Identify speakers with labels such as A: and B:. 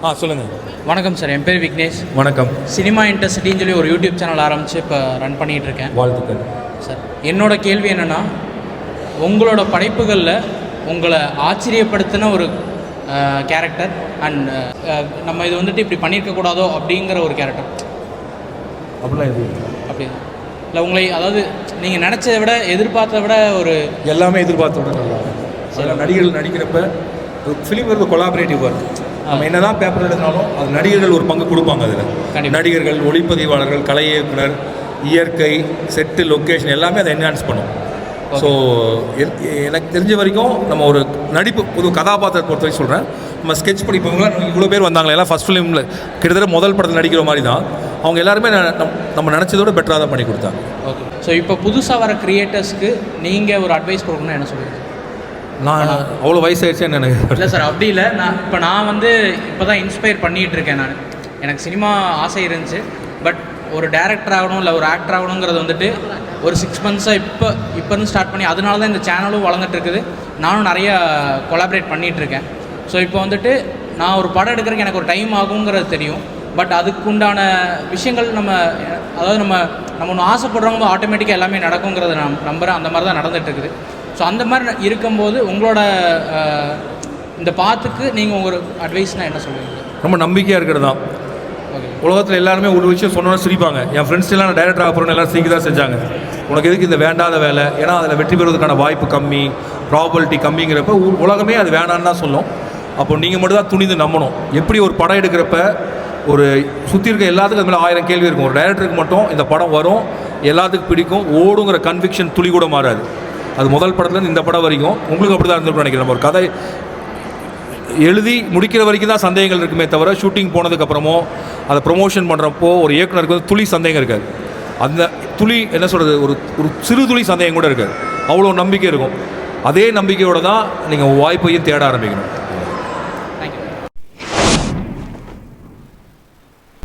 A: சொல்லுங்கள்.
B: வணக்கம் சார், என் பேர் விக்னேஷ்.
A: வணக்கம்.
B: சினிமா இன்டர்சிட்டின்னு சொல்லி ஒரு யூடியூப் சேனல் ஆரம்பித்து இப்போ ரன் பண்ணிகிட்ருக்கேன்.
A: வாழ்த்துக்கள்
B: சார். என்னோடய கேள்வி என்னென்னா, உங்களோட படைப்புகளில் உங்களை ஆச்சரியப்படுத்தின ஒரு கேரக்டர் அண்ட் நம்ம இது வந்துட்டு இப்படி பண்ணியிருக்கக்கூடாதோ அப்படிங்கிற ஒரு கேரக்டர்
A: அப்படிலாம் இது
B: அப்படி இல்லை உங்களை, அதாவது நீங்கள் நினச்சதை விட எதிர்பார்த்ததை விட ஒரு
A: எல்லாமே எதிர்பார்த்த விட நல்லா சில நடிகர்கள் நடிக்கிறப்ப ஃபிலிம் ஒரு கொலாபரேட்டிவ் ஒர்க். நம்ம என்ன தான் பேப்பர் எழுதினாலும் அது நடிகர்கள் ஒரு பங்கு கொடுப்பாங்க. அதில் நடிகர்கள், ஒளிப்பதிவாளர்கள், கலை இயக்குனர், இயற்கை, செட்டு, லொக்கேஷன் எல்லாமே அதை என்ஹான்ஸ் பண்ணும். ஸோ எனக்கு தெரிஞ்ச வரைக்கும் நம்ம ஒரு நடிப்பு புது கதாபாத்திரத்தை பொறுத்த வரைக்கும் சொல்கிறேன். நம்ம ஸ்கெட்ச் படிப்பவங்களாம் இவ்வளோ பேர் வந்தாங்களே, எல்லாம் ஃபஸ்ட் ஃபிலிமில் கிட்டத்தட்ட முதல் படத்தில் நடிக்கிற மாதிரி தான். அவங்க எல்லாருமே நம்ம நினச்சதோட பெட்டராக தான் பண்ணி கொடுத்தாங்க.
B: ஓகே. ஸோ இப்போ புதுசாக வர க்ரியேட்டர்ஸ்க்கு நீங்கள் ஒரு அட்வைஸ் கொடுக்கணும்னு என்ன சொல்லுங்கள்?
A: நான் அவ்வளோ வயசாகிடுச்சேன் எனக்கு
B: இல்லை சார், அப்படி இல்லை. நான் வந்து இப்போ தான் இன்ஸ்பயர் பண்ணிகிட்டு இருக்கேன். எனக்கு சினிமா ஆசை இருந்துச்சு. பட் ஒரு டேரக்டர் ஆகணும் இல்லை ஒரு ஆக்டர் ஆகணுங்கிறது வந்துட்டு ஒரு 6 மந்த்ஸாக இப்போருந்து ஸ்டார்ட் பண்ணி, அதனால தான் இந்த சேனலும் வளர்ந்துட்டு இருக்குது. நானும் நிறையா கொலாபரேட் பண்ணிகிட்ருக்கேன். ஸோ இப்போ வந்துட்டு நான் ஒரு படம் எடுக்கிறதுக்கு எனக்கு ஒரு டைம் ஆகுங்கிறது தெரியும். பட் அதுக்குண்டான விஷயங்கள் அதாவது நம்ம ஒன்று ஆசைப்படுறவங்க ஆட்டோமேட்டிக்காக எல்லாமே நடக்குங்கிறத நான் நம்புகிறேன். அந்த மாதிரி தான் நடந்துகிட்ருக்குது. ஸோ அந்த மாதிரி இருக்கும்போது உங்களோட இந்த பாத்துக்கு நீங்கள் ஒரு அட்வைஸ்னால் என்ன சொல்லுவீங்க?
A: ரொம்ப நம்பிக்கையாக இருக்கிறது தான். உலகத்தில் எல்லாருமே ஒரு விஷயம் சொன்னோன்னா சிரிப்பாங்க. என் ஃப்ரெண்ட்ஸ் எல்லாம் நான் டைரக்டர் ஆக போகிறேன்னு எல்லோரும் சிரிக்க தான் செஞ்சாங்க. உனக்கு எதுக்கு இந்த வேண்டாத வேலை? ஏன்னா அதில் வெற்றி பெறுவதற்கான வாய்ப்பு கம்மி, ப்ராபபிலிட்டி கம்மிங்கிறப்ப உலகமே அது வேணான்னு தான் சொல்லும். அப்போ நீங்கள் மட்டும் தான் துணிந்து நம்பணும். எப்படி ஒரு படம் எடுக்கிறப்ப ஒரு சுற்றி இருக்க எல்லாத்துக்கும் அது மேலே 1000 கேள்வி இருக்கும். ஒரு டைரக்டருக்கு மட்டும் இந்த படம் வரும், எல்லாத்துக்கும் பிடிக்கும், ஓடுங்கிற கன்விக்ஷன் துளி கூட மாறாது. அது முதல் படத்துலேருந்து இந்த படம் வரைக்கும் உங்களுக்கு அப்படி தான் இருந்திருக்கும் நினைக்கிறேன். ஒரு கதை எழுதி முடிக்கிற வரைக்கும் தான் சந்தேகங்கள் இருக்குமே தவிர, ஷூட்டிங் போனதுக்கப்புறமோ அதை ப்ரொமோஷன் பண்ணுறப்போ ஒரு இயக்குனருக்கு வந்து துளி சந்தேகம் இருக்காது. அந்த துளி என்ன சொல்கிறது, ஒரு சிறு துளி சந்தேகம் கூட இருக்காது. அவ்வளோ நம்பிக்கை இருக்கும். அதே நம்பிக்கையோடு தான் நீங்கள் வாய்ப்பையும் தேட ஆரம்பிக்கணும்.